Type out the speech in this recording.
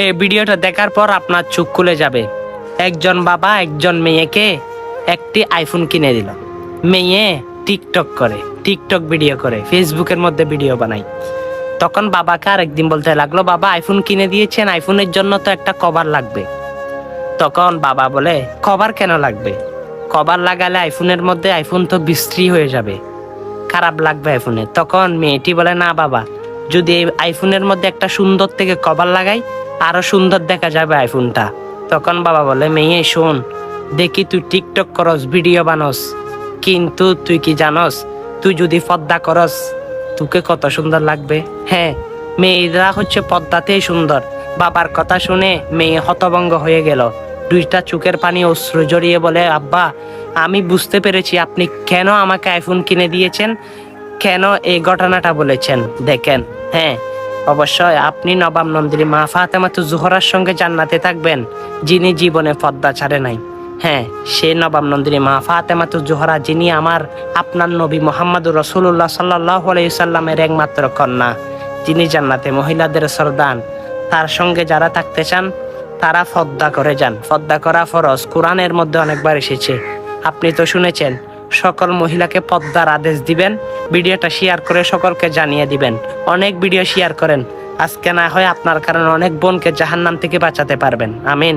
এই ভিডিওটা দেখার পর আপনার চোখ খুলে যাবে। একজন বাবা একজন মেয়েকে একটি আইফোন কিনে দিল। মেয়ে টিকটক করে, টিকটক ভিডিও করে, ফেসবুকের মধ্যে ভিডিও বানায়। তখন বাবাকে আরেকদিন বলতে লাগলো, বাবা আইফোন কিনে দিয়েছেন, আইফোনের জন্য তো একটা কভার লাগবে। তখন বাবা বলে, কভার কেন লাগবে? কভার লাগালে আইফোনের মধ্যে আইফোন তো বিশ্রী হয়ে যাবে, খারাপ লাগবে আইফোনে। তখন মেয়েটি বলে, না বাবা, যদি এই আইফোনের মধ্যে একটা সুন্দর থেকে কভার লাগাই আরো সুন্দর দেখা যাবে আইফোনটা। তখন বাবা বলে, মেয়ে শোন, দেখি তুই টিকটক করস, ভিডিও বানস, কিন্তু তুই কি জানস তুই যদি পর্দা করস তোকে কত সুন্দর লাগবে? হ্যাঁ, মেয়েরা হচ্ছে পর্দাতেই সুন্দর। বাবার কথা শুনে মেয়ে হতভঙ্গ হয়ে গেল। দুইটা চোখের পানি অশ্রু জড়িয়ে বলে, আব্বা, আমি বুঝতে পেরেছি আপনি কেন আমাকে আইফোন কিনে দিয়েছেন, কেন এই ঘটনাটা বলেছেন। দেখেন, হ্যাঁ, অবশ্যই আপনি নবাব নন্দিনী মা ফাতেমাতুজ জোহরার সঙ্গে জান্নাতে থাকবেন, যিনি জীবনে পর্দা ছাড়ে নাই। হ্যাঁ, সে নবাব নন্দিনী মা ফাতেমাতুজ জোহরা, যিনি আমার আপনার নবী মুহাম্মদুর রাসূলুল্লাহ সাল্লাল্লাহু আলাইহি সাল্লামের একমাত্র কন্যা, যিনি জান্নাতে মহিলাদের সরদান। তার সঙ্গে যারা থাকতে চান তারা পর্দা করে যান। পর্দা করা ফরজ, কোরআনের মধ্যে অনেকবার এসেছে। আপনি তো শুনেছেন, সকল মহিলাকে পর্দার আদেশ দিবেন। ভিডিওটা শেয়ার করে সকলকে জানিয়ে দিবেন। অনেক ভিডিও শেয়ার করেন, আজকে না হয় আপনার কারণে অনেক বোনকে জাহান্নাম থেকে বাঁচাতে পারবেন। আমিন।